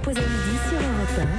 s'oppose à midi sur Europe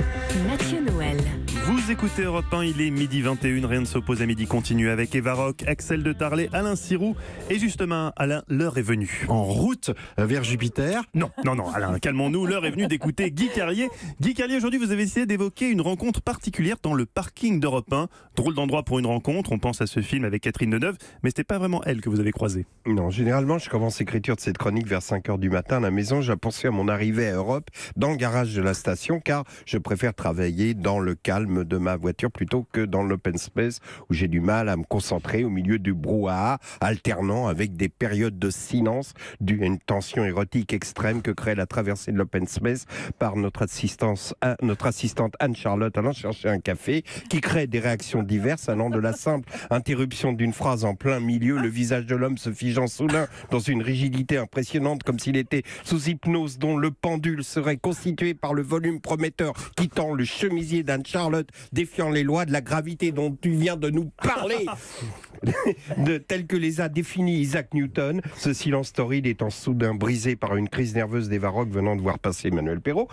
1, Mathieu Noël. Vous écoutez Europe 1, il est midi 21, rien ne s'oppose à midi continue avec Eva Rock, Axel de Tarlet, Alain Sirou. Et justement, Alain, l'heure est venue. En route vers Jupiter. Non, Alain, calmons-nous, l'heure est venue d'écouter Guy Carlier. Guy Carlier, aujourd'hui, vous avez essayé d'évoquer une rencontre particulière dans le parking d'Europe 1. Drôle d'endroit pour une rencontre, on pense à ce film avec Catherine Deneuve, mais c'était pas vraiment elle que vous avez croisée. Non, généralement, je commence l'écriture de cette chronique vers 5h du matin à la maison. Je la poursuis à mon arrivée à Europe, dans le garage de la station, car je préfère travailler dans le calme de ma voiture plutôt que dans l'open space où j'ai du mal à me concentrer au milieu du brouhaha, alternant avec des périodes de silence dues à une tension érotique extrême que crée la traversée de l'open space par notre assistante Anne-Charlotte allant chercher un café, qui crée des réactions diverses allant de la simple interruption d'une phrase en plein milieu, le visage de l'homme se figeant soudain dans une rigidité impressionnante comme s'il était sous hypnose, dont le pendule serait constitué par le volume prometteur qui tend le chemisier d'Anne-Charlotte, défiant les lois de la gravité dont tu viens de nous parler, tel que les a définis Isaac Newton. Ce silence torride étant soudain brisé par une crise nerveuse d'Eva Rock venant de voir passer Emmanuel Perrault.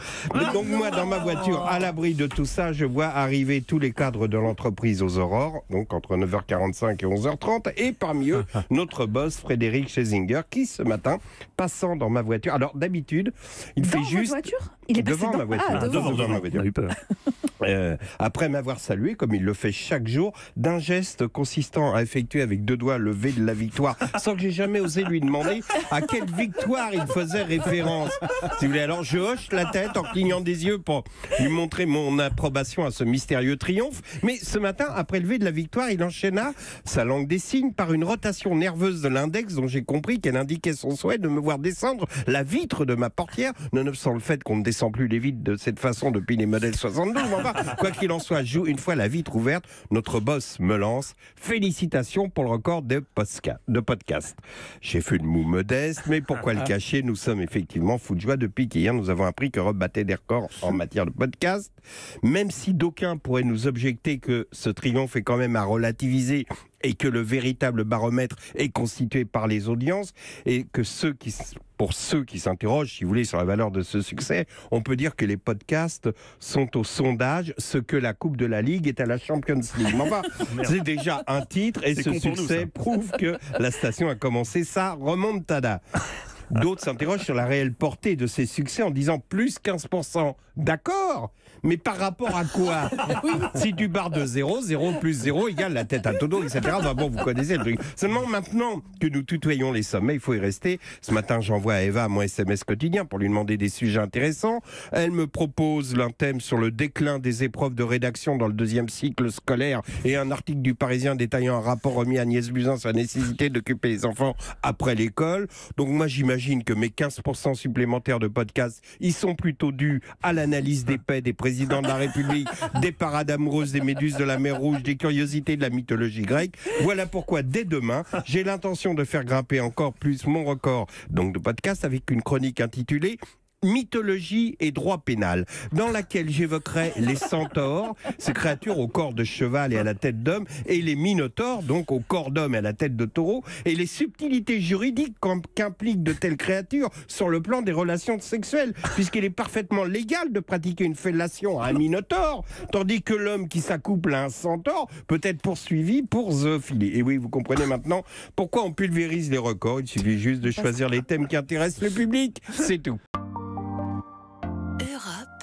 Donc moi, dans ma voiture, à l'abri de tout ça, je vois arriver tous les cadres de l'entreprise aux aurores, donc entre 9h45 et 11h30, et parmi eux, notre boss Frédéric Schlesinger, qui ce matin, passant dans ma voiture, alors d'habitude, il fait juste... Il est devant ma voiture. Devant ma voiture. On a eu peur. Après m'avoir salué, comme il le fait chaque jour, d'un geste consistant à effectuer avec deux doigts le V de la victoire, sans que j'ai jamais osé lui demander à quelle victoire il faisait référence. Si vous voulez, alors je hoche la tête en clignant des yeux pour lui montrer mon approbation à ce mystérieux triomphe. Mais ce matin, après le V de la victoire, il enchaîna sa langue des signes par une rotation nerveuse de l'index dont j'ai compris qu'elle indiquait son souhait de me voir descendre la vitre de ma portière, nonobstant le fait qu'on ne descend plus les vitres de cette façon depuis les modèles 72. Quoi qu'il en soit, une fois la vitre ouverte, notre boss me lance: félicitations pour le record de podcast. J'ai fait une moue modeste, mais pourquoi le cacher? Nous sommes effectivement fous de joie depuis qu'hier nous avons appris qu'Europe battait des records en matière de podcast. Même si d'aucuns pourraient nous objecter que ce triomphe est quand même à relativiser et que le véritable baromètre est constitué par les audiences, et que pour ceux qui s'interrogent, si vous voulez, sur la valeur de ce succès, on peut dire que les podcasts sont au sondage ce que la Coupe de la Ligue est à la Champions League. Enfin, c'est déjà un titre, et ce succès prouve que la station a commencé sa remontada. D'autres s'interrogent sur la réelle portée de ces succès en disant plus 15%. D'accord, mais par rapport à quoi? Si tu pars de 0, 0 plus 0 égale la tête à Todo, etc. Bon, vous connaissez le truc. Seulement maintenant que nous tutoyons les sommets, il faut y rester. Ce matin, j'envoie à Eva mon SMS quotidien pour lui demander des sujets intéressants. Elle me propose un thème sur le déclin des épreuves de rédaction dans le deuxième cycle scolaire et un article du Parisien détaillant un rapport remis à Agnès Buzyn sur la nécessité d'occuper les enfants après l'école. Donc moi, j'imagine que mes 15% supplémentaires de podcasts, ils sont plutôt dus à l'analyse des paix des présidents de la République, des parades amoureuses des méduses de la mer Rouge, des curiosités de la mythologie grecque. Voilà pourquoi dès demain, j'ai l'intention de faire grimper encore plus mon record donc de podcast avec une chronique intitulée Mythologie et droit pénal, dans laquelle j'évoquerai les centaures, ces créatures au corps de cheval et à la tête d'homme, et les minotaures, donc au corps d'homme et à la tête de taureau, et les subtilités juridiques qu'impliquent de telles créatures sur le plan des relations sexuelles, puisqu'il est parfaitement légal de pratiquer une fellation à un minotaure, tandis que l'homme qui s'accouple à un centaure peut être poursuivi pour zoophilie. Et oui, vous comprenez maintenant pourquoi on pulvérise les records. Il suffit juste de choisir les thèmes qui intéressent le public, c'est tout. Europe